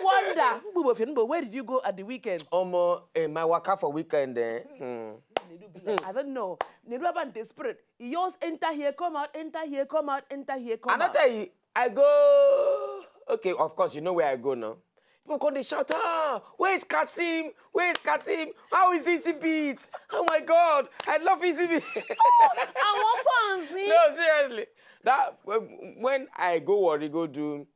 wonder, where did you go at the weekend? My waka for weekend. I don't know. Nedu about the spirit. He just enter here, come out, enter here, come out, enter here, come out. And I tell you, I go. Okay, of course, you know where I go now. People come, they shout, where is Katim? Where is Katim? How is Easy Beat? Oh my God, I love Easy Beat. I want fancy. No, seriously. That when I go Warri, go do.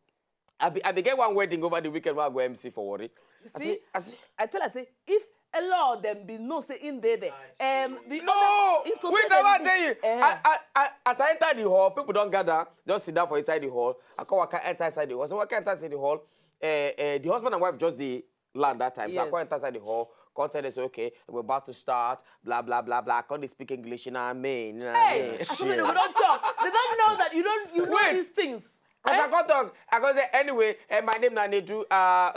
I began one wedding over the weekend where I go MC for Warri. I say, if a lot of them be no say in there. No! Wait, never tell you. As I enter the hall, people don't gather, just sit down for inside the hall. I come enter inside the hall. So when I enter inside the hall, the husband and wife just the land that time. Yes. So I come enter inside the hall. Content is okay. We're about to start. Blah blah blah blah. Can't they speak English? You know what I mean? You know what I mean? They don't talk. They don't know that you know these things. As I got talk, I go say anyway. My name na Nedu.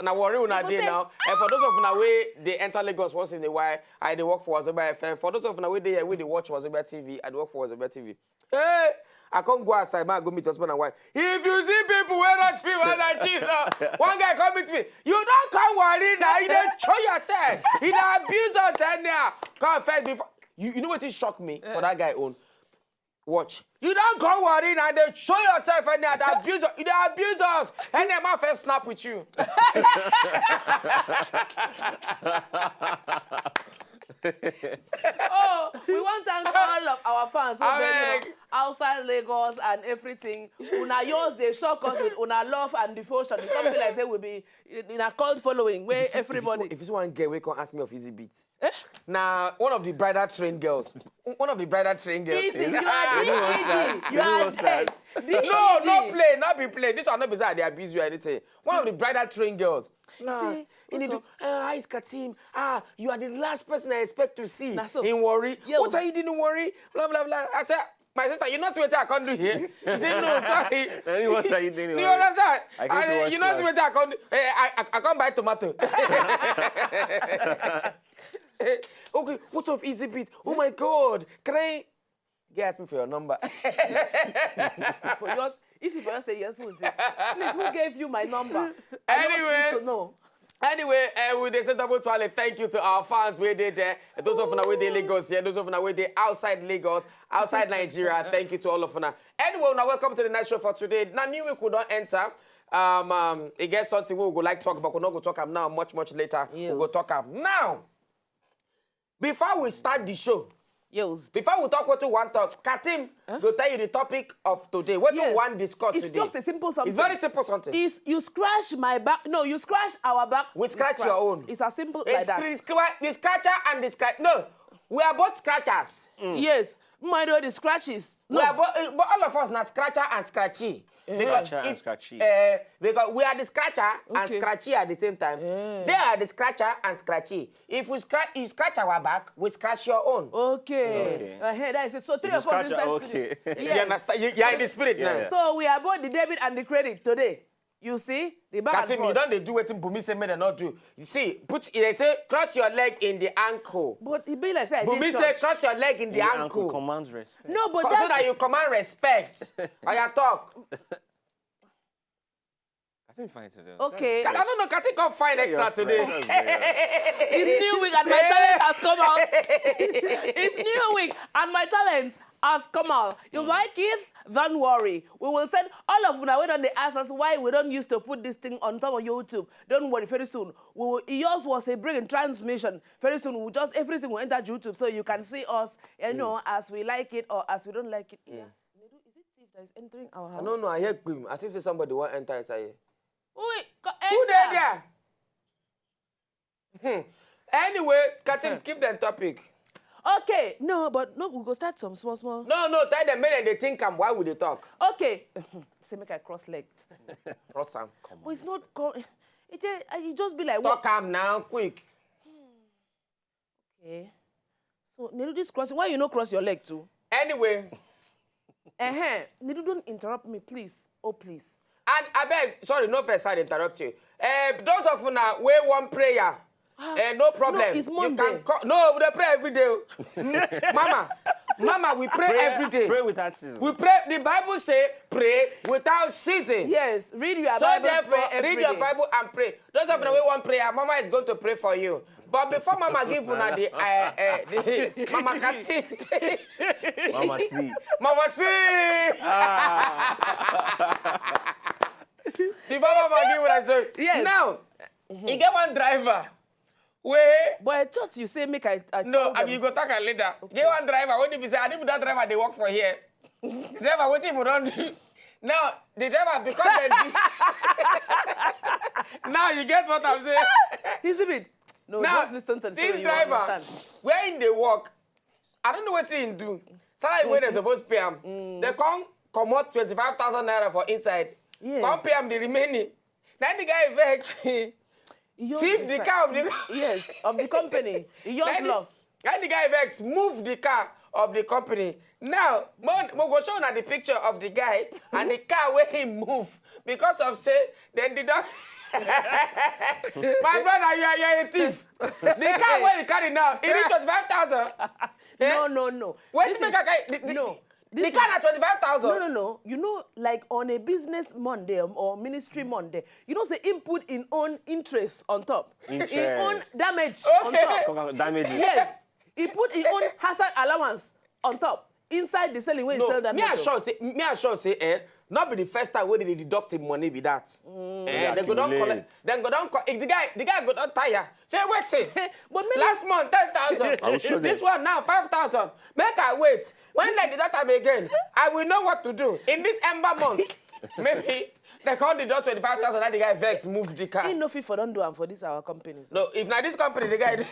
Na worry una dey now. And for those of una way they enter Lagos once in a while, I dey work for Wazobia FM. For those of una way they watch Wazobia TV, I dey work for Wazobia TV. Hey, I can't go outside. I go meet husband and wife. If you see people where not people and Jesus, one guy come meet me. You don't come worry now. You don't show yourself. He don't abuse us now. Come first before. You know what it shocked me for that guy own. Watch. You don't go worry now. They show yourself and they abuse us. You don't abuse us. And then my first snap with you. Oh, we want to thank all of our fans outside Lagos and everything. Una yours, they shock us with una love and devotion. It can't be like say we'll be in a cult following where everybody. If it's one girl, we can ask me of Easy Beat. Now, one of the bridal trained girls. One of the bridal trained girls. Easy, you are you are dead. No, not play, not be play. This are not beside they abuse you or anything. One of the bridal trained girls. See, hi, Katim. You are the last person I expect to see so. in Warri. Yes. What are you doing in Warri? Blah, blah, blah. I said, my sister, you not see what I can't do here? He said, no, sorry. What are you doing in You understand? You not see what I can't do. I can't buy tomato. Okay, what of Easy Beat? Oh my God. Can I... You ask me for your number. For yours, if you say yes, who is this? Please, who gave you my number? Anyway, with this double toilet, thank you to our fans we did there. Those of us we did Lagos here, those of us we did outside Lagos, outside Nigeria. Thank you to all of us. Anyway, now welcome to the night show for today. Now new week we don't enter. It gets something we would like to talk about. We're not going to talk now. Much later. Yes. We'll go talk now. Before we start the show. Yes. Before we talk what we want to talk, Katim will tell you the topic of today. What you want to discuss today? It's just a simple something. It's very simple something. Is you scratch my back. No, you scratch our back. We scratch your own. It's as simple like that. The scratcher and the scratch. No, we are both scratchers. Yes. My do the scratches. No. We are but all of us now scratcher and scratchy. Because because we are the scratcher and scratchy at the same time. They are the scratcher and scratchy. If we you scratch our back, we scratch your own. Okay. That is it. So three of us inside spirit. Yes. You understand? You are in the spirit now. So we are both the debit and the credit today. You see? The back Katim, you don't do what Bumi say me not do. You see, they say cross your leg in the ankle. But it be like say Bumi say cross your leg in the ankle. Commands respect. No, but so that you command respect. I talk. Katim fine today. Okay. I don't know, Katim come fine extra today. It's new week and my talent has come out. It's new week and my talent has come out. You like it? Don't worry. We will send all of you now when they ask us why we don't used to put this thing on top of YouTube. Don't worry, very soon. Yours was a break in transmission. Very soon, everything will enter YouTube so you can see us, as we like it or as we don't like it. Yeah. Nedu, is it Steve that is entering our house? No, I hear him. I think somebody want to enter inside here. Wait, who there? Anyway, Katim, keep the topic. Okay, no, we go start some small. No, tell them, make they think why would they talk? Okay. Say make I cross-legged. Cross them. But it's not, it just be like... Talk him now, quick. Okay. So, Nedu, this crossing, why you not cross your leg too? Anyway. Nedu, don't interrupt me, please. Oh, please. And I beg, sorry, no first side interrupt you. Those of you now, we one prayer. No problem. No, it's Monday. No, they pray every day. Mama, Mama, we pray every day. Pray without ceasing. We pray. The Bible say pray without ceasing. Yes, read your So Bible. therefore, pray every read your day. Bible and pray. Those of you who want prayer, Mama is going to pray for you. But before Mama give you the Mama Kati. Mama T. Mama T. Before Mama give you that, Yes. Now, you get one driver. Where? But I thought you say make I No, tell them. you go talk a later. Okay. Get one driver. When you say, I didn't that driver, they work for here. The driver, what if you don't do? Now, the driver, because they now you get what I'm saying? He's a bit. No, Now, just listen to the this story, you driver, understand. where in they work, I don't know what he do. Salary where they're supposed to pay him. They come out 25,000 naira for inside. Yes. Come pay him the remaining. Then the guy vex. He just Thief the decide- car of the Yes, of the company. He just lost. Then the guy vex move the car of the company. Now, we go show now the picture of the guy and the car where he move because of say then the dog. My brother, you are a thief. The car where you carry now, it reach 25,000. No. Wait This to make is- a guy. No. The car at 25,000. No. You know, like on a business Monday or ministry Monday, you know, say input in own interest on top. Interest. In own damage on Okay. top. Damages. Yes. He put in own hazard allowance on top. Inside the selling when he sell that me I motor. sure say, not be the first time when they deduct him money be that. They go down collect. Then go down. If the guy go down tire. Say wait, But maybe- last month 10,000. I will show them. This one now 5,000. Make I wait. When they deduct time again, I will know what to do. In this ember month, maybe they can't deduct 25,000. That the guy vex move the car. He no fit for don't do am for this our company. So. No, if not this company, the guy.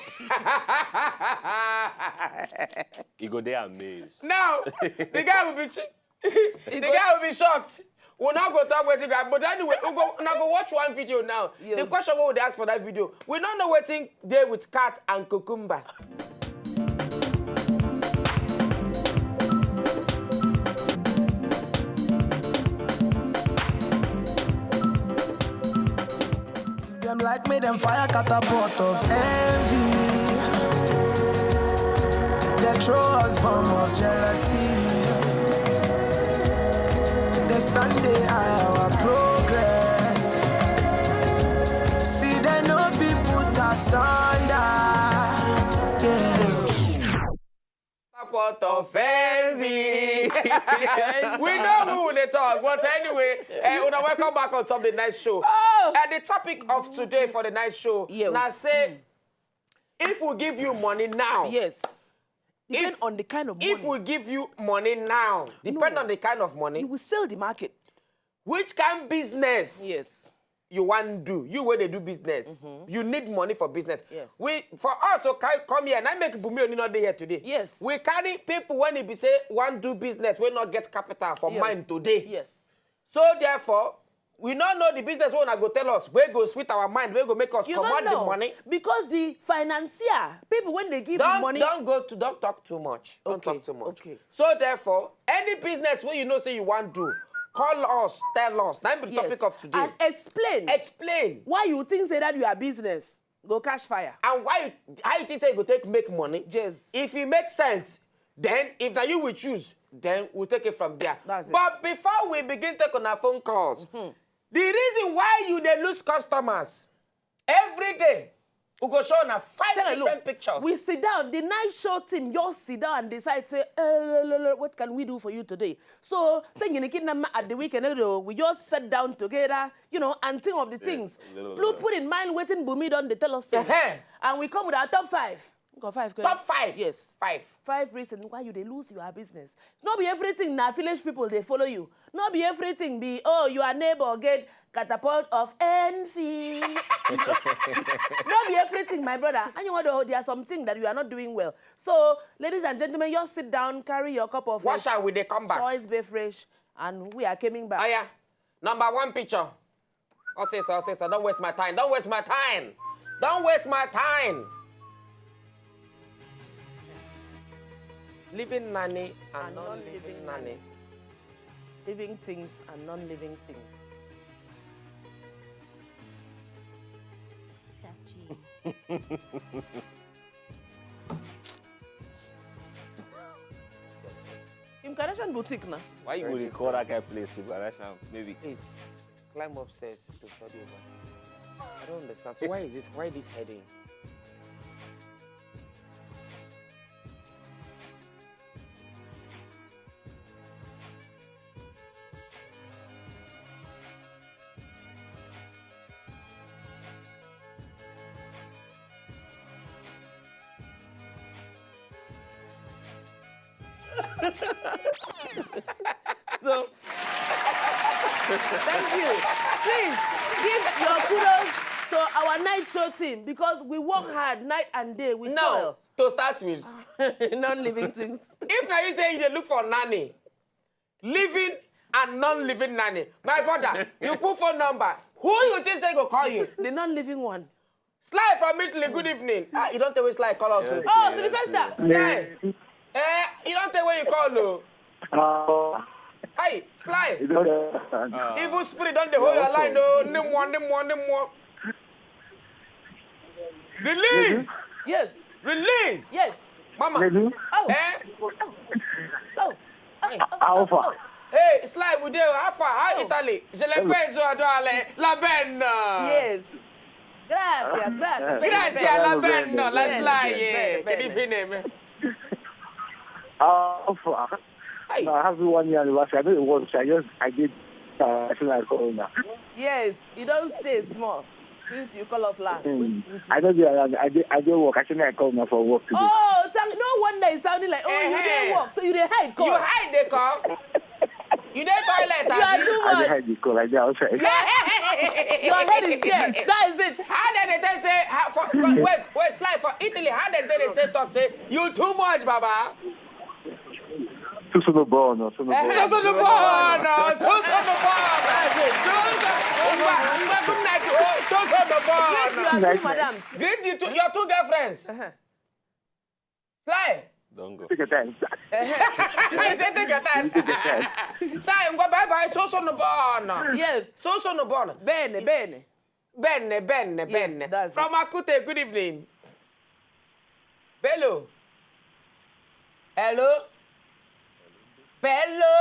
You go there amazed. Now, the guy will be the guy will be shocked. We'll not go talk with the guy. But anyway, we'll go watch one video now. Yes. The question we would ask for that video. We don't know what thing there with cat and cucumber. Them like me, them fire catapult of envy. They throw us bomb of jealousy. They stand they eye our progress. See they know we put us under. Yeah. Support of envy. We know who will they talk, but anyway, welcome back on top of the night show. The topic of today for the night show. Yes. Now say, if we give you money now. Yes. Depend If- on the kind of money. If we give you money now, depend on the kind of money, you will sell the market. which kind of business Yes. you want to do, you where they do business, you need money for business. Yes. For us to come here, and I make Bumi only not there today. Yes. We carry people when they be say want do business, we not get capital for Yes. mine today. Yes. So therefore, we don't know the business we wanna go tell us, where go sweet our mind, where go make us You command don't the know. money. Because the financier, people when they give you money. Don't talk too much. Don't Okay, talk too much. okay. So therefore, any business where you know say you want to do, call us, tell us. That's the Yes. topic of today. And explain Explain. why you think say that you are business. Go catch fire. And how you think say you go take make money? Yes. If it makes sense, then if that you will choose, then we'll take it from there. That's it. But before we begin take on our phone calls, the reason why you they lose customers every day, we go show now 5 Tell her, different look, pictures. we sit down, the night show team, you sit down and decide, say, what can we do for you today? So, saying in the at the weekend, we just sat down together, and think of the things. Put in mind waiting Bumi done, they tell us things. And we come with our top 5. We got 5. Top 5? Yes. 5. 5 reasons why you they lose your business. Not be everything now village people they follow you. Not be everything be your neighbor get catapult of envy. Not be everything, my brother. And you know there are some things that you are not doing well. So, ladies and gentlemen, just sit down, carry your cup of What shall we they come back? choice beverage, and we are coming back. Oh yeah. Number 1 picture. I'll say so. Don't waste my time. Don't waste my time. Don't waste my time. Living nanny and non-living nanny. Living things and non-living things. Seth G. Kim Kardashian boutique now. Why you would call that guy place Kim Kardashian? Maybe. Please, climb upstairs to study over. I don't understand. So why this heading? So, thank you. Please give your kudos to our night show team because we work hard night and day. We No, to start with. non-living things. If now you say you look for nanny, living and non-living nanny, my brother, you put phone number. Who you think they go call you? The non-living one. Sly from Italy, good evening. You don't tell me Sly call us. Oh, so the first time. Sly. You don't tell where you call though. Hey, Sly. Evil spirit don't they hold your line though. Them one. Release. Yes. Release. Yes. Mama. Oh. Oh. Alpha. Hey, Sly, we do Alpha. How Italy? Je le peso adore la benna. Yes. Gracias. Gracias la benna. La Sly. Good evening. Alpha. Hey. I have 1 year anniversary. I know it was. I did national corona. Yes. You don't stay small since you call us last. I don't do. I did work. Actually, I called now for work today. Oh, no wonder it's sounding like, you didn't work, so you didn't hide call. You hide the call. You did toilet. You are too I much. did hide the call. I did outside. Your head is there. That is it. How did they say, wait, Sly, for Italy, how did they say, you too much, Baba? Sono buono. Good night. Madam. Greet your two girlfriends. Sly. Don't go. Take your time. Take your time. Sly, bye-bye. So no buono. Yes. So no buono. Bene. Bene. Yes, that's From Akute, good evening. Bello. Hello. Bello.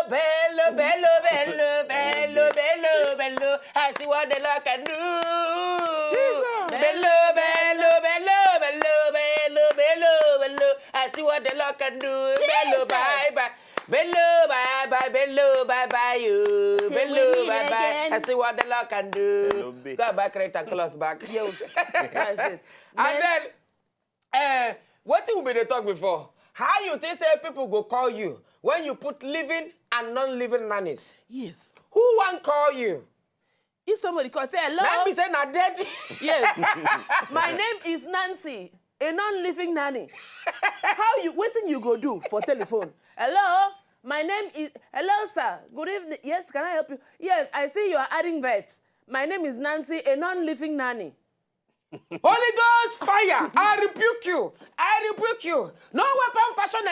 I see what the Lord can do. Bello. I see what the Lord can do. Bello, bye. Bello, bye, you. Bello, bye. I see what the Lord can do. Go back, rectangle us back. Yes. That's it. And then, what will be the talk before? How you think say people go call you when you put living and non-living nannies? Yes. Who want call you? If somebody call, say hello. Let me say not dead. Yes. My name is Nancy, a non-living nanny. What thing you go do for telephone? Hello? My name is, hello sir, good evening. Yes, can I help you? Yes, I see you are adding vet. My name is Nancy, a non-living nanny. Holy Ghost fire! I rebuke you. No fashion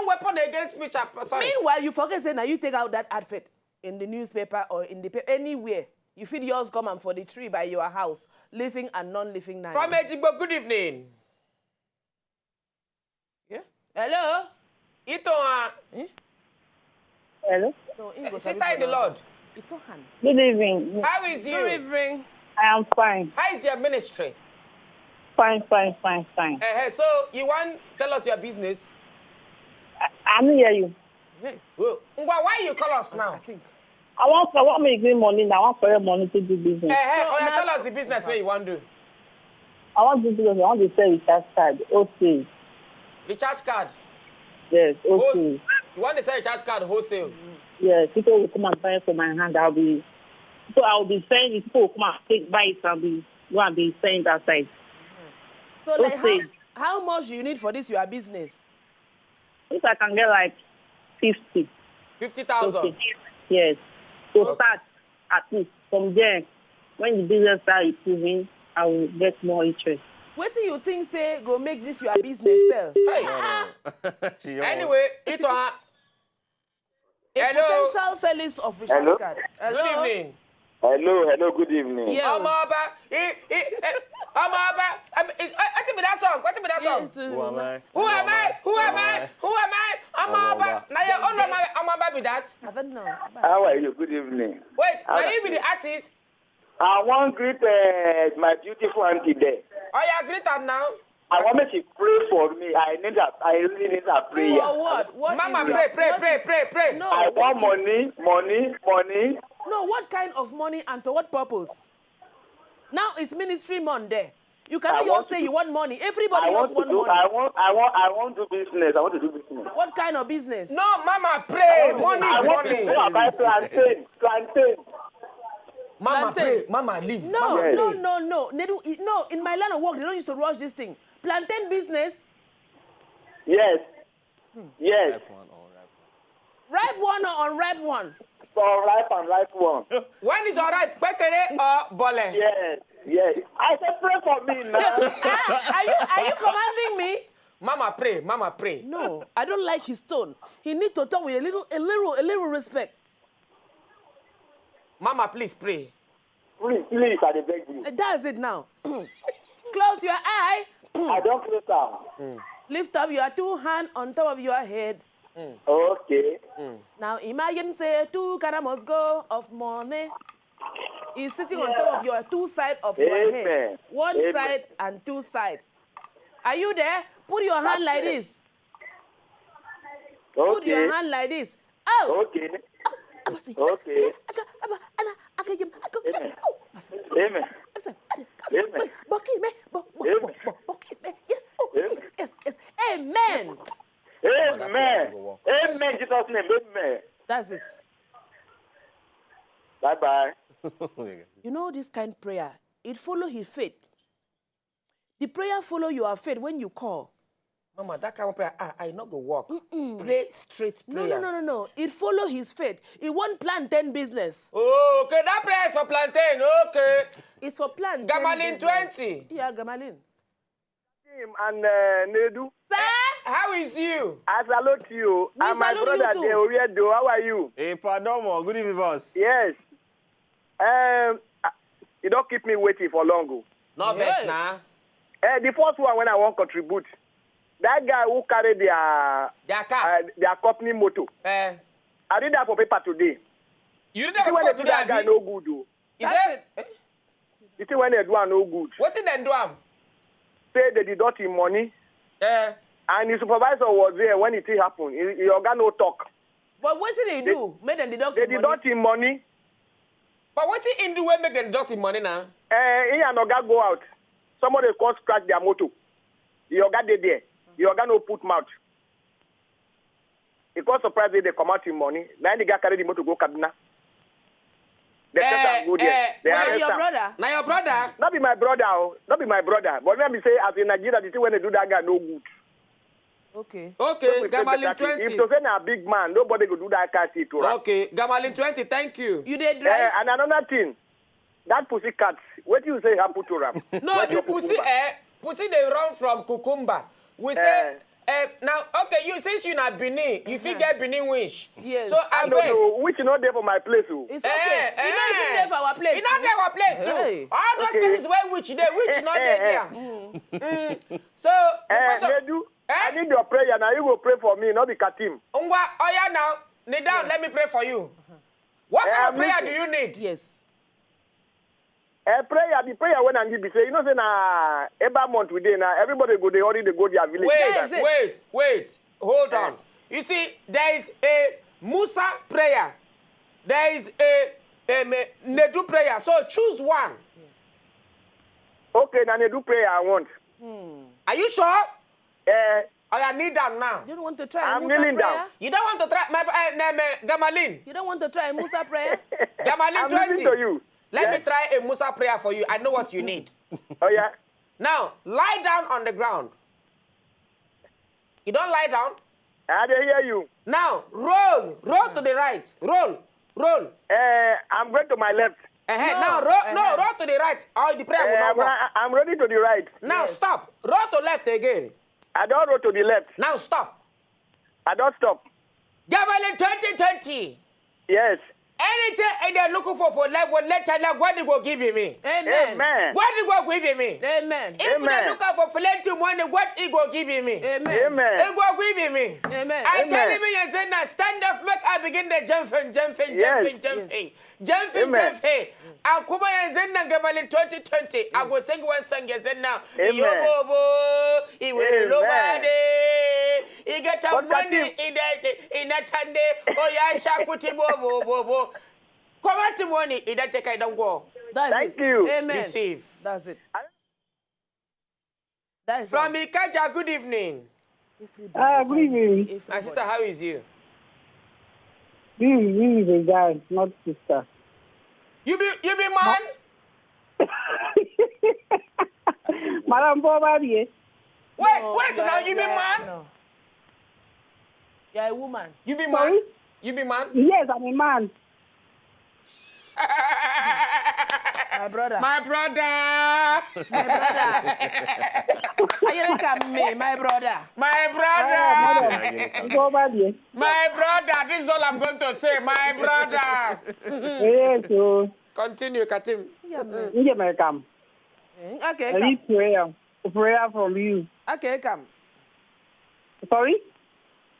weapon against me. Sorry. Meanwhile, you forget saying that you take out that advert in the newspaper or in the paper, anywhere. You feel yours come and for the tree by your house, living and non-living nanny. From Ejigbo, good evening. Yeah? Hello? Hello. No, Sister in the Lord. Good evening. How is you? Good evening. I am fine. How is your ministry? Fine. So you want to tell us your business? I'm hear you. Hey. Well, why you call us now? I think. I want to make money now. I want for your money to do business. Tell us the business where you want to do. I want to do business. I want to sell recharge card. Okay. Recharge card? Yes, okay. You want to sell recharge card wholesale? Yes, people will come and buy it from my hand. I'll be saying people will come and buy it and be selling that side. So like how much you need for this your business? If I can get like 50. 50,000? Okay. Yes. So start at least from there. When the business starts improving, I will get more interest. What do you think say go make this your business sell? Hey. Anyway, it's a potential sellers of recharge card. Hello? Good evening. Hello, good evening. Yes. What's that song? Who am I? Who am I? Now you're on How are you? Good evening. Wait, now you be the artist? I want to greet my beautiful auntie there. Oh, yeah, greet her now. I want me to pray for me. I really need a prayer. For what? What Mama, is pray. No. I want money. No, what kind of money and to what purpose? Now it's ministry Monday. You cannot just say you want money. Everybody just want money. I want to do business. I want to do business. What kind of business? No, Mama, pray. Money is money. I buy plantain. Mama, Plantain. pray. Mama, leave. No, Mama, Yes. pray. no. Nedu, no, in my line of work, they don't used to rush this thing. Plantain business, Yes. Yes. ripe one or unripe one? For ripe and ripe one. When is all right? Pekere or bole? Yes. I said pray for me now. Are you commanding me? Mama, pray. No, I don't like his tone. He need to talk with a little respect. Mama, please pray. Please, I beg you. That's it now. Close your eye. I don't close down. Lift up your two hands on top of your head. Okay. Now imagine say 2 grams go of money is sitting on top of your two sides of your head. Amen. One Amen. side and two sides. Are you there? Put your hand like this. Put Okay. your hand like this. Oh! Okay. Okay. Amen. Yes. Amen. Amen. Jesus' name. Amen. That's it. Bye-bye. You know this kind of prayer, it follow his faith. The prayer follow your faith when you call. Mama, that kind of prayer, I not go walk. Pray straight prayer. No. It follow his faith. It won't plantain business. Oh, okay, that prayer is for plantain. Okay. It's for plantain Gamalin business. 20. Yeah, Gamalin. And Nedu, Sir? How is you? I salute you. We And my salute brother, you too. Deoriedo, how are you? Hey, pardon me. Good evening, boss. Yes. You don't keep me waiting for long. No vex now. The first one when I want to contribute, that guy who carried Their car. their company motto. Eh. I read that for paper today. You didn't See have when a they do that guy today, no good. Though. Is That's it? You see when they do no good. What did they do? Say they deduct him money, Eh. and the supervisor was there when it happened. He organ no talk. But what did they do? Make them deduct They the money. deduct him money. But what did in the way make them deduct the money now? He and Oga go out. Somebody called scratch their motor. The Oga did there. The Oga no put mouth. He got surprised they come out him money. Now the guy carry the motor go Kaduna. They go there. They Now arrest your am. brother. Now your brother. Not be my brother, oh. Not be my brother. But let me say, as in Nigeria, the thing when they do that guy no good. Okay. Okay, We say Gamalin better thing. 20. If to say na big man, nobody go do that kind of to rap. Okay, Gamalin 20, thank you. You did drive. And another thing, that pussy cat, what you say happen to rap? No, Where's the your pussy, cucumber? pussy they run from cucumber. We say, now, okay, you since you not Benin, you fit get Benin wish. Yes. So I I don't beg. know, which not there for my place. Oh. It's okay. You're not even there for our place. It's not there for our place too. Hey. All those Okay. places where which not there. So, the question, Nedu, I need your prayer now. You go pray for me, not the Katim. Ungwa, oh yeah now, kneel down, let me pray for you. What kind of I'm prayer do listening. you need? Yes. Prayer, the prayer when I give you say, you know, say na every month we day now, everybody go, they already go their village. Yes, yes. Wait, hold on. You see, there is a Musa prayer. There is a Nedu prayer. So choose one. Okay, now they do prayer I want. Are you sure? Uh, Or you kneel down now? You don't want to try I'm a Musa kneeling prayer? down. You don't want to try my name, Gamalin. You don't want to try a Musa prayer? Gamalin I'm 20. listening to you. Let Yes. me try a Musa prayer for you. I know what you need. Oh, yeah. Now, lie down on the ground. You don't lie down. I dey hear you. Now, roll to the right. Roll. I'm going to my left. Now, roll to the right. Or the prayer will not work. I'm running to the right. Now, stop. Roll to left again. I don't roll to the left. Now, stop. I don't stop. Gamalin 2020. Yes. Anything they're looking for like what what they go give me. Amen. Amen. What they go give me. Amen. If they look for plenty money, what he go give me. Amen. Amen. He go give me. Amen. I tell him and say now stand up, make I begin the jumping. And Kuma and Zenna Gamal in 2020. I was saying one song yes now. Yo, he will nobody. He get up money in that Sunday. Oh, yeah, Shakuti Bobo. Come out to money. He don't take I don't go. Thank you. Amen. Receive. That's it. That is From Ikaja, good evening. Good evening. My sister, how is you? This is a guy, not sister. You be man? Madam Bobby. Wait now, you be man? No. You're a woman. You be Sorry? man? You be man? Yes, I'm a man. My brother. My brother. My brother. Bobby. My brother. This is all I'm going to say. My brother. Yes, so. Continue, Katim. You may come. Okay, I come. need prayer from you. Okay, come. Sorry?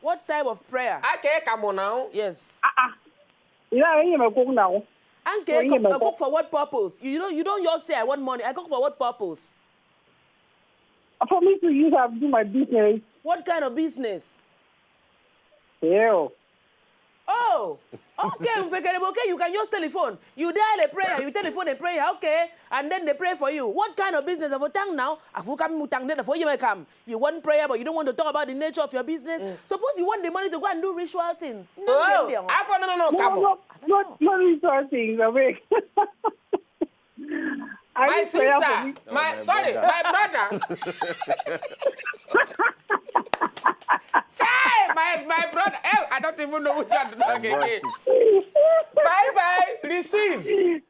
What type of prayer? Okay, come on now. Yes. You may cook now. Okay, I cook for what purpose? You don't just say I want money. I cook for what purpose? For me to use, I do my business. What kind of business? Yeah. Oh, okay, okay, you can just telephone. You dial a prayer, you telephone a prayer, okay, and then they pray for you. What kind of business of a tongue now? You want prayer, but you don't want to talk about the nature of your business. Suppose you want the money to go and do ritual things. No, come on. Not ritual things, away. My sister, my brother. Say, my brother. Oh, I don't even know what you're talking about. Bye. Receive.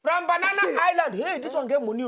From Banana Island. Hey, this one get money.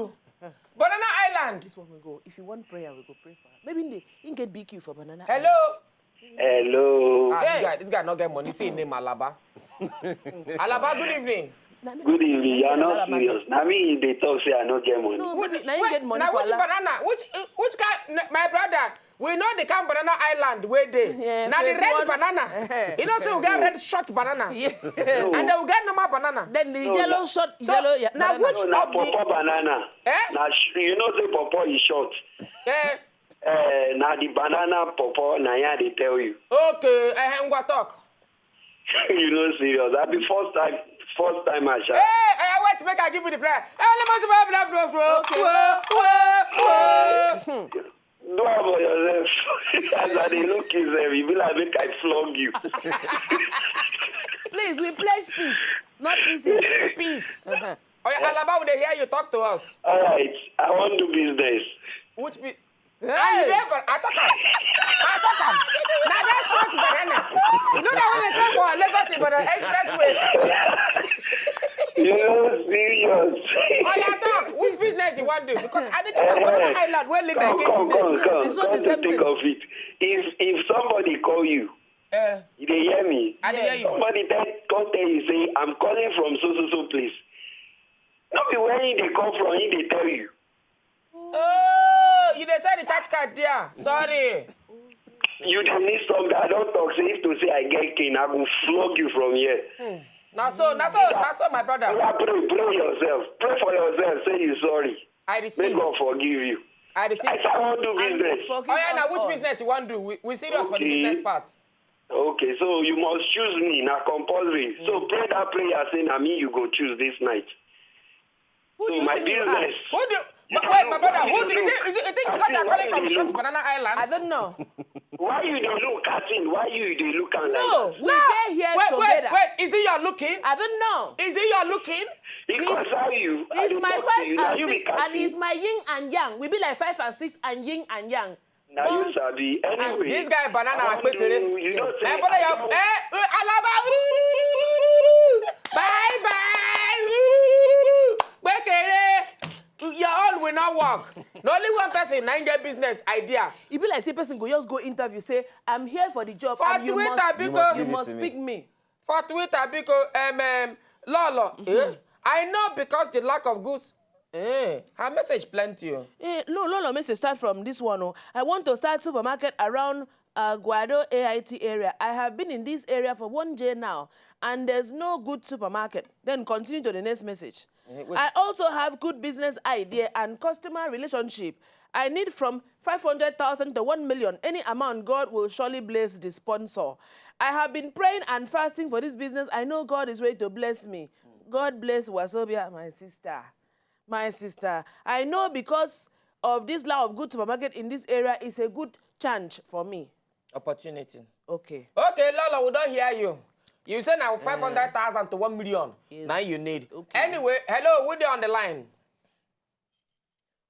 Banana Island. This one will go. If you want prayer, we'll go pray for her. Maybe in get BQ for Banana Hello. Island. Hello. Hey. This guy not get money. See his name Alaba. Alaba, good evening. Good evening. You are not serious. Now me they talk say I not get money. No, now you get money now for which banana? Which kind? My brother. We know the kind Banana Island where they. Yeah, now the red banana. You know, say we get red short banana. Yeah. And then we get normal banana. Then the yellow short yellow. Yeah, now which Now of the? pawpaw banana. Now you know say pawpaw is short. Now the banana pawpaw now yeah they tell you. Okay, I am going to talk. You know serious. That be first time I shall. Hey, wait, make I give you the prayer. Okay. Do it for yourself. As they look is you be like make I flog you. Please, we pledge peace, not pieces. Peace. Oh, yeah, Alaba, they hear you talk to us. All right, I want to do business. Which be? Hey. I talk him. Now that short banana. You know that when they come for Lagos but the expressway. You're serious. Oh, yeah, talk. Which business you want to do? Because I didn't talk about Banana Island. Where live Come. It's not the Come same to think thing. of it. If somebody call you, you dey hear me? I dey hear you. Somebody come tell you say I'm calling from so place. No be where they come from, they tell you. Oh, you decide the church card there. Sorry. You don't need something. I don't talk. Say if to say I get king, I will flog you from here. Now so, my brother. Yeah, pray yourself. Pray for yourself. Say you sorry. I receive. May God forgive you. I receive. I want to do business. Oh yeah, now which business you want to do? We serious for the business part. Okay, so you must choose me. Now compulsory. So pray that prayer saying, I mean you go choose this night. So my business. Who do? Wait, my brother. Who do you think because you're calling from short Banana Island? I don't know. Why you don't look at him? Why you they look at No, like we get here together. Wait. Is it your looking? I don't know. Is it your looking? because how you? It's my 5 and 6, and it's my yin and yang. We be like 5 and 6 and yin and yang. Now you sabi. Anyway. This guy banana like you don't say. Alaba. Bye. Your own will not work. No only one person now get business idea. It be like say person go just go interview say I'm here for the job For and you Twitter, must pick me. For Twitter, because Lolo, I know because the lack of goods. Her message plenty. Lolo message start from this one. Oh. I want to start supermarket around Guado AIT area. I have been in this area for 1 year now, and there's no good supermarket. Then continue to the next message. I also have good business idea and customer relationship. I need from 500,000 to 1 million. Any amount, God will surely bless the sponsor. I have been praying and fasting for this business. I know God is ready to bless me. God bless Wazobia, my sister. My sister. I know because of this law of good supermarket in this area is a good chance for me. Opportunity. Okay. Okay, Lolo, we don't hear you. You said now 500,000 to 1 million. Yes. Now you need. Okay. Anyway, hello, we're on the line.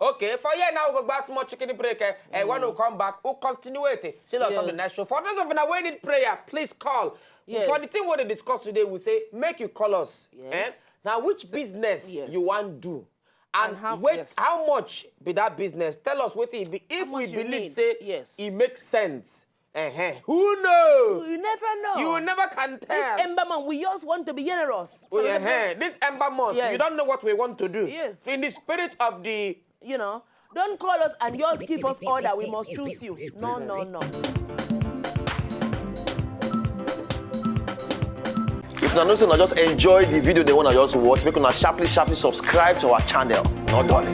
Okay, for you now we'll go back small chicken break. And when we come back, we'll continue it. See you on the next show. For those of you that need prayer, please call. Yes. For the thing we discuss today, we say make you call us. Yes. Now, which business you want to do? And how much be that business? Tell us what it be. If we believe, say, it makes sense. Who knows? You never know. You never can tell. This Ember month, we just want to be generous. This Ember month, you don't know what we want to do. Yes. In the spirit of the... You know, don't call us and just give us order. We must choose you. No, no, no. If you don't just enjoy the video, they want to just watch, make sure sharply subscribe to our channel. No, darling.